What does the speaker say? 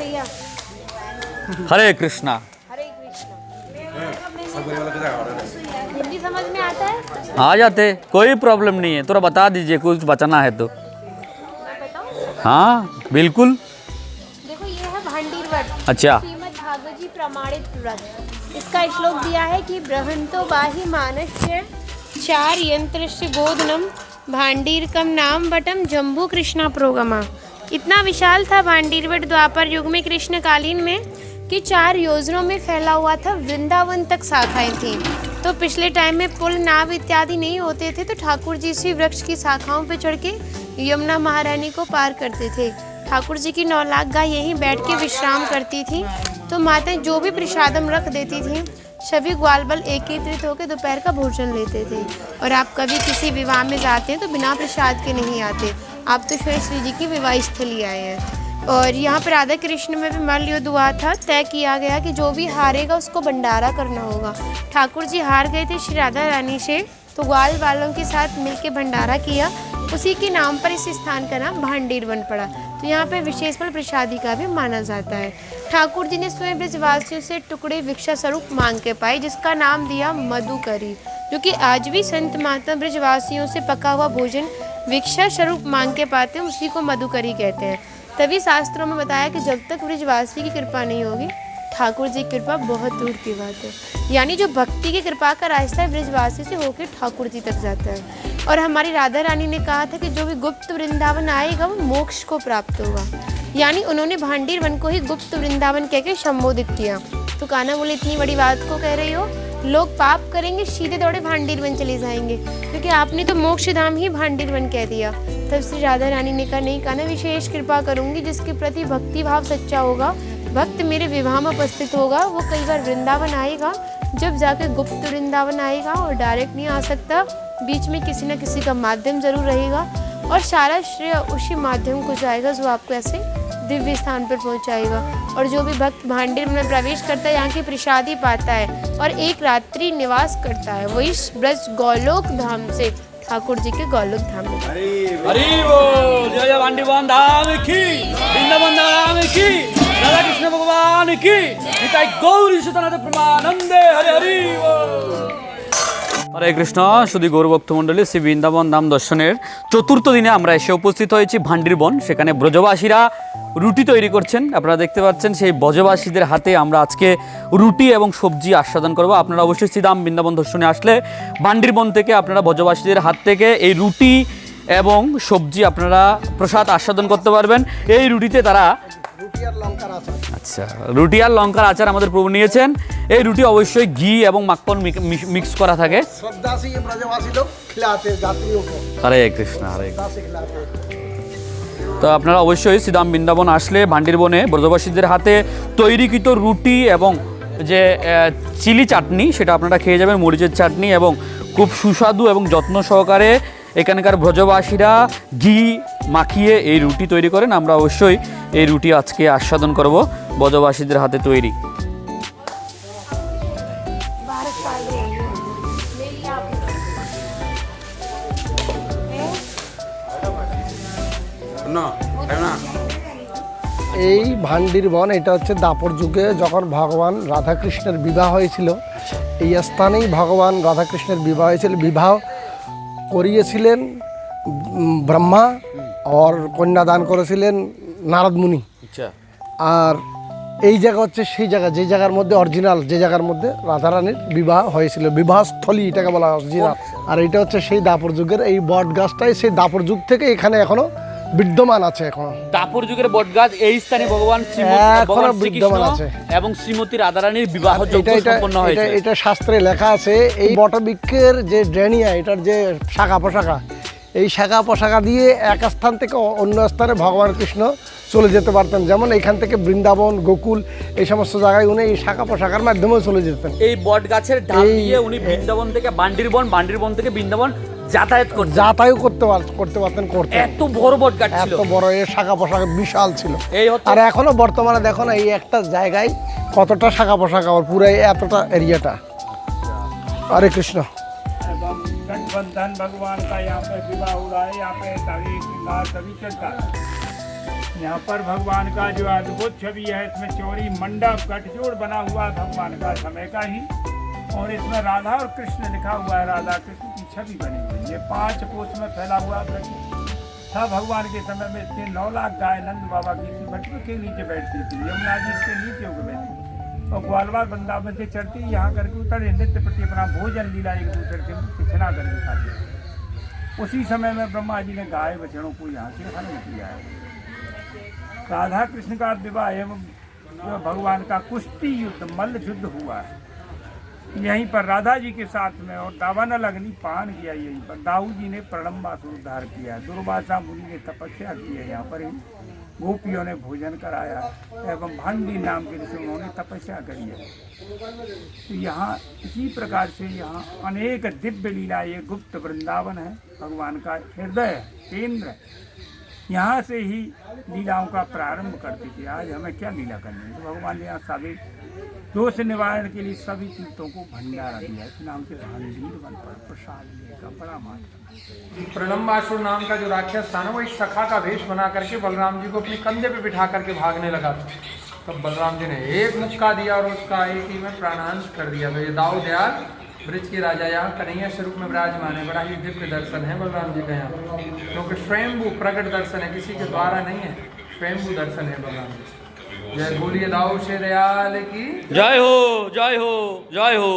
भैया। हरे कृष्णा। हरे कृष्णा। हिंदी समझ में आता है? आ जाते, कोई प्रॉब्लम नहीं है, थोड़ा बता दीजिए कुछ बचाना है तो। मैं बताऊं? हाँ बिल्कुल। देखो ये है भांडीर व्रत। अच्छा। श्रीमद् भागवत जी प्रमाणित व्रत। इसका श्लोक दिया है कि बृहंतो बाहि मानस्य चार यंत्रस्य गोधनम भांडीरकम नाम वटम जम्बू कृष्णा प्रोगमा। इतना विशाल था भांडीर वट द्वापर युग में कृष्णकालीन में कि 4 योजनों में फैला हुआ था। वृंदावन तक शाखाएं थीं। तो पिछले टाइम में पुल नाव इत्यादि नहीं होते थे तो ठाकुर जी इसी वृक्ष की शाखाओं पर चढ़ के यमुना महारानी को पार करते थे। ठाकुर जी की 9 लाख गाय यहीं बैठ के विश्राम करती थी। तो माताएं जो भी प्रसादम रख देती थी सभी ग्वाल बल एकत्रित होकर दोपहर का भोजन लेते थे। और आप कभी किसी विवाह में जाते हैं तो बिना प्रसाद के नहीं आते, आप तो स्वयं श्री जी की विवाह स्थली आए हैं। और यहाँ पर राधा कृष्ण में भी मल्ल युद्ध हुआ था। तय किया गया कि जो भी हारेगा उसको भंडारा करना होगा। ठाकुर जी हार गए थे श्री राधा रानी से, तो ग्वाल वालों के साथ मिलकर भंडारा किया। उसी के नाम पर इस स्थान का नाम भांडीर वन पड़ा। तो यहाँ पे विशेष फल प्रसादी का भी माना जाता है। ठाकुर जी ने स्वयं ब्रजवासियों से टुकड़े भिक्षा स्वरूप मांग के पाए, जिसका नाम दिया मधुकरी, जो कि आज भी संत माता ब्रजवासियों से पका हुआ भोजन भिक्षा स्वरूप मांग के पाते हैं, उसी को मधुकरी कहते हैं। तभी शास्त्रों में बताया कि जब तक ब्रजवासी की कृपा नहीं होगी ठाकुर जी की कृपा बहुत दूर की बात है। यानी जो भक्ति की कृपा का रास्ता है ब्रजवासी से होकर ठाकुर जी तक जाता है। और हमारी राधा रानी ने कहा था कि जो भी गुप्त वृंदावन आएगा वो मोक्ष को प्राप्त होगा। यानी उन्होंने भांडीर वन को ही गुप्त वृंदावन कहकर संबोधित किया। तो कान्हा बोले इतनी बड़ी बात को कह रही हो, लोग पाप करेंगे सीधे दौड़े भांडीर वन चले जाएंगे, क्योंकि आपने तो मोक्ष धाम ही भांडीर वन कह दिया। तब श्री राधा रानी ने कहा नहीं कान्हा, विशेष कृपा करूंगी, जिसके प्रति भक्ति भाव सच्चा होगा, भक्त मेरे विवाह में उपस्थित होगा, वो कई बार वृंदावन आएगा, जब जाके गुप्त वृंदावन आएगा और डायरेक्ट नहीं आ सकता, बीच में किसी न किसी का माध्यम जरूर रहेगा और सारा श्रेय उसी माध्यम को जाएगा जो आपको ऐसे दिव्य स्थान पर पहुंचाएगा। और जो भी भक्त भांडीर में प्रवेश करता है यहाँ की प्रसादी पाता है और एक रात्रि निवास करता है, वो इस ब्रज गौलोक धाम से ठाकुर जी के गौलोक धाम में। हरि बोल, जय जय भांडीर वन धाम की, वृंदावन धाम की, राधा कृष्ण भगवान की, निताई गौरी सुतनाथ प्रेमानंदे, हरि हरि बोल। हरे कृष्ण। शुধু গৌর ভক্তমণ্ডলী শ্রী বৃন্দাবন ধাম দর্শনের চতুর্থ দিনে আমরা এসে উপস্থিত হয়েছি ভান্ডীর বন। সেখানে ব্রজবাসীরা রুটি তৈরি করছেন, আপনারা দেখতে পাচ্ছেন। সেই ব্রজবাসীদের হাতে আমরা আজকে রুটি এবং সবজি আস্বাদন করব। আপনারা অবশ্যই শ্রীধাম বৃন্দাবন দর্শনে আসলে ভান্ডীর বন থেকে আপনারা ব্রজবাসীদের হাত থেকে এই রুটি এবং সবজি আপনারা প্রসাদ আস্বাদন করতে পারবেন। এই রুটিতে তারা আচ্ছা রুটি আর লঙ্কার আচার আমাদের প্রভু নিয়েছেন। এই রুটি অবশ্যই ঘি এবং মাখন মিক্স করা থাকে। হরে কৃষ্ণ, হরে তো আপনারা অবশ্যই শ্রীধাম বৃন্দাবন আসলে ভান্ডীর বনে ব্রজবাসীদের হাতে তৈরিকৃত রুটি এবং যে চিলি চাটনি সেটা আপনারা খেয়ে যাবেন, মরিচের চাটনি, এবং খুব সুস্বাদু এবং যত্ন সহকারে এখানকার ব্রজবাসীরা ঘি মাখিয়ে এই রুটি তৈরি করেন। আমরা অবশ্যই এই রুটি আজকে আস্বাদন করব ব্রজবাসীদের হাতে তৈরি। এই ভান্ডীর বন এটা হচ্ছে দাপর যুগে যখন ভগবান রাধাকৃষ্ণের বিবাহ হয়েছিল, এই স্থানেই ভগবান রাধাকৃষ্ণের বিবাহ হয়েছিল। বিবাহ করিয়েছিলেন ব্রহ্মা আর কন্যাদান করেছিলেন নারদ মুনি। আর এই জায়গা হচ্ছে সেই জায়গা যে জায়গার মধ্যে অরিজিনাল, যে জায়গার মধ্যে রাধারানীর বিবাহ হয়েছিল, বিবাহস্থলী এটাকে বলা হয় অরিজিনাল। আর এটা হচ্ছে সেই দাপর যুগের এই বট গাছটাই সেই দাপর যুগ থেকে এখানে এখনো বিদ্যমান আছে। এখন দাপর যুগের বট গাছ এই স্থানে ভগবান এখনো বিদ্যমান আছে এবং শ্রীমতী রাধারানীর বিবাহ যোগ্য সম্পন্ন হয়েছে। এটা শাস্ত্রে লেখা আছে। এই বটবৃক্ষের যে ড্রেনিয়া, এটার যে শাখা প্রশাখা, এই শাখা প্রশাখা দিয়ে এক স্থান থেকে অন্য স্থানে ভগবান কৃষ্ণ চলে যেতে পারতেন। যেমন এখান থেকে বৃন্দাবন, গোকুল, এই সমস্ত জায়গায় উনি এই শাখা প্রশাখার মাধ্যমেও চলে যেতেন। এই বট গাছের ডাল দিয়ে উনি বৃন্দাবন থেকে বান্ডীর বন, বান্ডীর বন থেকে বৃন্দাবন যাতায়াত করতে পারতেন। এত বড় বট গাছ ছিল, এত বড়, এর শাখা প্রশাখা বিশাল ছিল। আর এখনো বর্তমানে দেখো না এই একটা জায়গায় কতটা শাখা প্রশাখা, পুরো এতটা এরিয়াটা। হরে কৃষ্ণ। गठबंधन भगवान का यहाँ पे विवाह हो रहा है। यहाँ पे तारीख सभी चलता है। यहाँ पर भगवान का जो अद्भुत छवि है, इसमें चौड़ी मंडप गठजोड़ बना हुआ है भगवान का समय का ही, और इसमें राधा और कृष्ण लिखा हुआ है, राधा कृष्ण की छवि बनी हुई। ये 5 कोस में फैला हुआ था। भगवान के समय में इसके 9 लाख गाय नंद बाबा की इसी भट्ट के नीचे बैठती थी, यमुना जी इसके नीचे होकर बैठती, और ग्वालवाल वृंदावन से चढ़ती यहाँ करके उतरे नृत्य प्रति अपना भोजन लीला एक दूसरे से छिना करके खाते। उसी समय में ब्रह्मा जी ने गाय बछड़ों को यहाँ से हरण किया है। राधा कृष्ण का विवाह एवं भगवान का कुश्ती युद्ध मल्ल युद्ध हुआ है यहीं पर राधा जी के साथ में, और दावानल अग्नि पान किया यहीं पर। दाऊ जी ने प्रणम्बासुर उद्धार किया, दुर्वासा मुनि ने तपस्या की है, यहाँ पर ही गोपियों ने भोजन कराया एवं भांडी नाम के ऋषि उन्होंने तपस्या करी है। तो यहाँ इसी प्रकार से यहाँ अनेक दिव्य लीला, ये गुप्त वृंदावन है, भगवान का हृदय केंद्र है। यहाँ से ही लीलाओं का प्रारंभ करते थे। आज हमें क्या लीला करनी है, तो भगवान ने यहाँ सभी दोष निवारण के लिए सभी तीर्थों को भंडारा दिया। इस नाम से भांडीर बन पर प्रसाद का बड़ा महत्व। प्रलम्बासुर नाम का जो राक्षस था ना, वो एक सखा का वेश बना करके बलराम जी को अपने कंधे पे बिठा करके भागने लगा था। तब बलराम जी ने एक मुक्का दिया और उसका एक ही में प्राणांत कर दिया। तो ये दाऊ दयाल ब्रज के राजा यहाँ कन्हैया स्वरूप में विराजमान है। बड़ा ही दिव्य दर्शन है बलराम जी का यहाँ, क्योंकि स्वयंभू प्रकट दर्शन है, किसी के द्वारा नहीं है, स्वयंभू दर्शन है बलराम जी। जय बोलिए दाऊ से दयाल की जय हो, जय हो, जय हो।